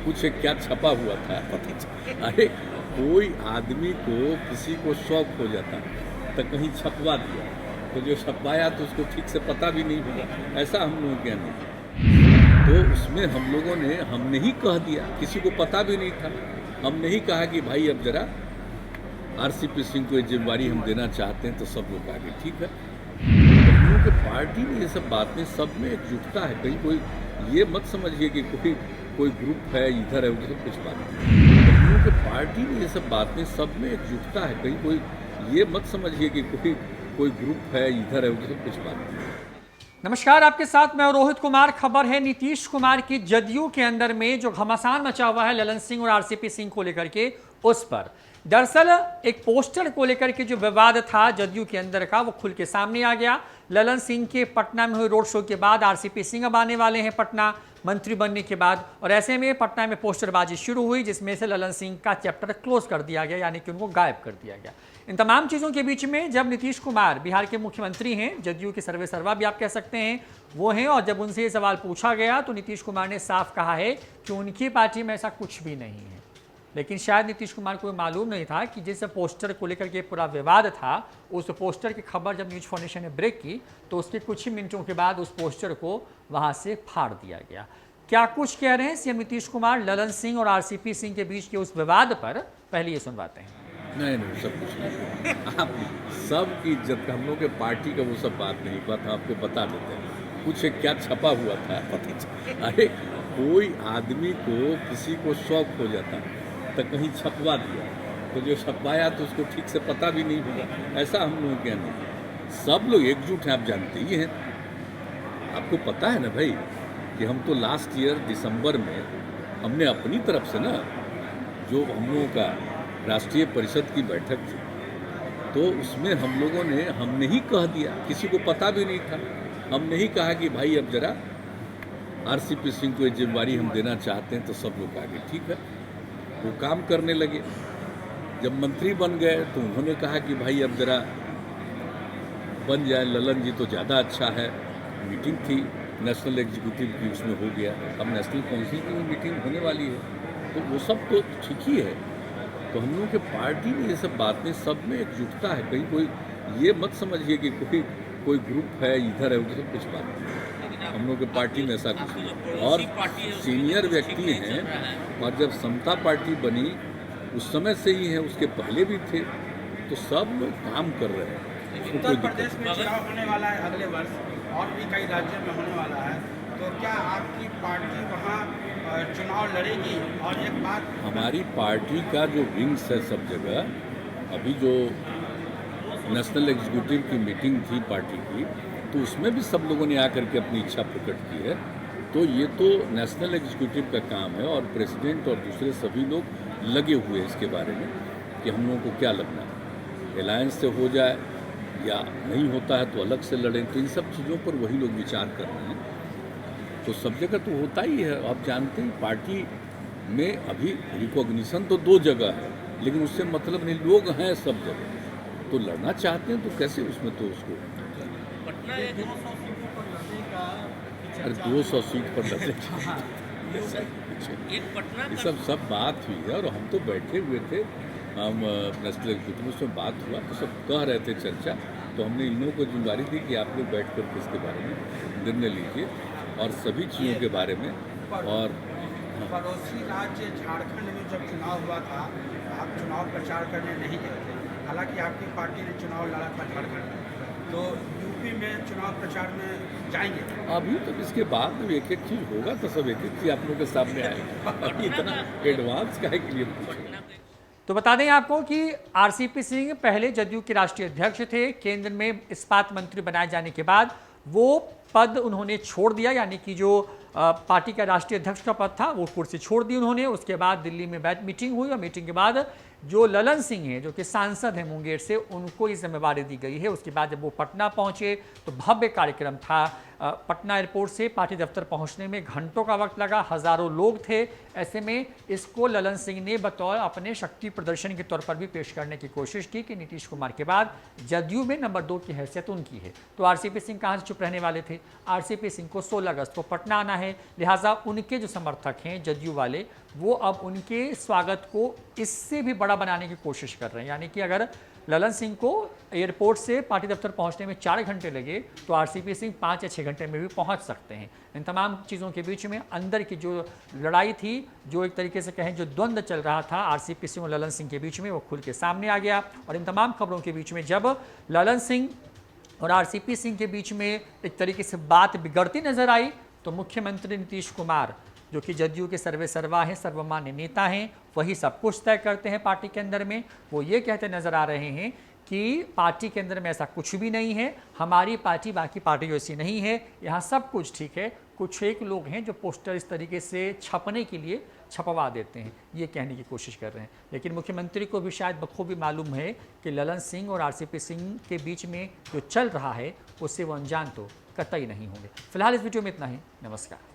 कुछ क्या छपा हुआ था पता चला। अरे कोई आदमी को किसी को शौक हो जाता तो कहीं छपवा दिया, तो जो छपवाया तो उसको ठीक से पता भी नहीं होगा, ऐसा हम लोगों के यहाँ नहीं। तो उसमें हम लोगों ने हमने ही कह दिया, किसी को पता भी नहीं था। हमने ही कहा कि भाई अब जरा आरसीपी सिंह को ये जिम्मेवारी हम देना चाहते हैं, तो सब लोग आगे ठीक है। हम लोगों की पार्टी में ये सब बातें सब में एकजुटता है। कहीं कोई ये मत समझिए कि कोई ग्रुप है इधर है उधर, कुछ बात नहीं। हम लोगों की पार्टी में ये सब बातें सब में एकजुटता है। कहीं कोई ये मत समझिए कि कोई ग्रुप है इधर है उधर, कुछ बात नहीं। नमस्कार, आपके साथ मैं रोहित कुमार। खबर है नीतीश कुमार की जदयू के अंदर में जो घमासान मचा हुआ है ललन सिंह और आरसीपी सिंह को लेकर के, उस पर दरअसल एक पोस्टर को लेकर के जो विवाद था जदयू के अंदर का, वो खुल के सामने आ गया। ललन सिंह के पटना में हुए रोड शो के बाद आरसीपी सिंह अब आने वाले हैं पटना मंत्री बनने के बाद, और ऐसे में पटना में पोस्टरबाजी शुरू हुई जिसमें से ललन सिंह का चैप्टर क्लोज कर दिया गया, यानी कि उनको गायब कर दिया गया। इन तमाम चीज़ों के बीच में जब नीतीश कुमार बिहार के मुख्यमंत्री हैं, जदयू के सर्वे सर्वा भी आप कह सकते हैं वो हैं, और जब उनसे ये सवाल पूछा गया तो नीतीश कुमार ने साफ कहा है कि उनकी पार्टी में ऐसा कुछ भी नहीं है। लेकिन शायद नीतीश कुमार को मालूम नहीं था कि जिस पोस्टर को लेकर के पूरा विवाद था, उस पोस्टर की खबर जब न्यूज फाउंडेशन ने ब्रेक की तो उसके कुछ ही मिनटों के बाद उस पोस्टर को वहां से फाड़ दिया गया। क्या कुछ कह रहे हैं सीएम नीतीश कुमार ललन सिंह और आरसीपी सिंह के बीच के उस विवाद पर, पहले ये सुनवाते हैं। नहीं, सब कुछ नहीं। आप सब की इज्जत का, हम लोग के पार्टी का वो सब बात नहीं, बात आपको बता देते हैं। कुछ क्या छपा हुआ था पता चला। अरे कोई आदमी को किसी को शौक हो जाता तो कहीं छपवा दिया, तो जो छपवाया तो उसको ठीक से पता भी नहीं होगा, ऐसा हम लोगों के यहाँ नहीं। सब लोग एकजुट हैं, आप जानते ही हैं। आपको पता है ना भाई कि हम तो लास्ट ईयर दिसंबर में हमने अपनी तरफ से ना, जो हम लोगों का राष्ट्रीय परिषद की बैठक थी, तो उसमें हम लोगों ने हमने ही कह दिया, किसी को पता भी नहीं था। हमने ही कहा कि भाई अब जरा आरसीपी सिंह को ये जिम्मेवारी हम देना चाहते हैं, तो सब लोग आगे ठीक है। वो काम करने लगे। जब मंत्री बन गए तो उन्होंने कहा कि भाई अब जरा बन जाए ललन जी तो ज़्यादा अच्छा है। मीटिंग थी नेशनल एग्जीक्यूटिव की, उसमें हो गया। अब नेशनल काउंसिल की भी मीटिंग होने वाली है, तो वो सब तो ठीक ही है। तो हम लोगों के पार्टी में ये सब बातें सब में एकजुटता है। कहीं कोई ये मत समझिए कि कोई ग्रुप है इधर है उधर, कुछ बात नहीं। हम लोग के पार्टी में ऐसा कुछ नहीं। और सीनियर व्यक्ति हैं, और जब समता पार्टी बनी उस समय से ही है, उसके पहले भी थे, तो सब लोग काम कर रहे हैं। उत्तर प्रदेश में चुनाव होने वाला है अगले वर्ष, और भी कई राज्यों में होने वाला है, तो क्या आपकी पार्टी वहाँ चुनाव लड़ेगी? और एक बात, हमारी पार्टी का जो विंग्स है सब जगह, अभी जो नेशनल एग्जीक्यूटिव की मीटिंग थी पार्टी की, तो उसमें भी सब लोगों ने आकर के अपनी इच्छा प्रकट की है। तो ये तो नेशनल एग्जीक्यूटिव का काम है, और प्रेसिडेंट और दूसरे सभी लोग लगे हुए हैं इसके बारे में कि हम लोगों को क्या लगना है, अलायंस से हो जाए या नहीं होता है तो अलग से लड़ें। तो इन सब चीज़ों पर वही लोग विचार कर रहे हैं। तो सब जगह तो होता ही है। आप जानते हैं पार्टी में अभी रिकॉग्निशन तो 2 जगह है, लेकिन उससे मतलब नहीं, लोग हैं सब जगह, तो लड़ना चाहते हैं तो कैसे उसमें तो उसको, अरे 200 सीट पर लड़ने ये सब बात हुई है। और हम तो बैठे हुए थे, हम नेशनल एग्जीक्यूटिव में उसमें बात हुआ तो सब कह रहे थे चर्चा, तो हमने इन लोगों को जिम्मेदारी दी कि आप लोग बैठ कर इसके बारे में निर्णय लीजिए और सभी चीज़ों के बारे में। और पड़ोसी राज्य झारखंड में जब चुनाव हुआ था, आप चुनाव प्रचार करने नहीं गए थे, हालांकि आपकी पार्टी ने चुनाव लड़ा था झारखंड में, तो यूपी में चुनाव प्रचार में जाएंगे? अभी तो इसके बाद में एक एक चीज़ होगा तो सब एक एक चीज़ आप लोगों के सामने आएगा। अभी इतना एडवांस का है के लिए पूछें। तो बता दें आपको कि आरसीपी सिंह पहले जदयू के राष्ट्रीय अध्यक्ष थे। केंद्र में इस्पात मंत्री बनाए जाने के बाद वो पद उन्होंने छोड़ दिया, यानी कि जो पार्टी का राष्ट्रीय अध्यक्ष का पद था वो कुर्सी छोड़ दी उन्होंने। उसके बाद दिल्ली में मीटिंग हुई, और मीटिंग के बाद जो ललन सिंह हैं, जो कि सांसद हैं मुंगेर से, उनको ये जिम्मेवारी दी गई है। उसके बाद जब वो पटना पहुंचे तो भव्य कार्यक्रम था। पटना एयरपोर्ट से पार्टी दफ्तर पहुंचने में घंटों का वक्त लगा, हजारों लोग थे। ऐसे में इसको ललन सिंह ने बतौर अपने शक्ति प्रदर्शन के तौर पर भी पेश करने की कोशिश की कि नीतीश कुमार के बाद जदयू में नंबर 2 की हैसियत उनकी है। तो आरसीपी सिंह कहाँ से चुप रहने वाले थे? आरसीपी सिंह को 16 अगस्त को पटना आना है, लिहाजा उनके जो समर्थक हैं जदयू वाले, वो अब उनके स्वागत को इससे भी बड़ा बनाने की कोशिश कर रहे हैं। यानी कि अगर ललन सिंह को एयरपोर्ट से पार्टी दफ्तर पहुंचने में 4 घंटे लगे तो आरसीपी सिंह 5 या 6 घंटे में भी पहुंच सकते हैं। इन तमाम चीज़ों के बीच में अंदर की जो लड़ाई थी, जो एक तरीके से कहें जो द्वंद्व चल रहा था आरसीपी सिंह और ललन सिंह के बीच में, वो खुल के सामने आ गया। और इन तमाम खबरों के बीच में जब ललन सिंह और आरसीपी सिंह के बीच में एक तरीके से बात बिगड़ती नजर आई तो मुख्यमंत्री नीतीश कुमार, जो कि जदयू के सर्वे सर्वा हैं, सर्वमान्य नेता हैं, वही सब कुछ तय करते हैं पार्टी के अंदर में, वो ये कहते नजर आ रहे हैं कि पार्टी के अंदर में ऐसा कुछ भी नहीं है, हमारी पार्टी बाकी पार्टी जैसी नहीं है, यहाँ सब कुछ ठीक है। कुछ एक लोग हैं जो पोस्टर इस तरीके से छपने के लिए छपवा देते हैं, ये कहने की कोशिश कर रहे हैं। लेकिन मुख्यमंत्री को भी शायद बखूबी मालूम है कि ललन सिंह और आरसीपी सिंह के बीच में जो चल रहा है उससे वो अनजान तो कतई नहीं होंगे। फिलहाल इस वीडियो में इतना ही। नमस्कार।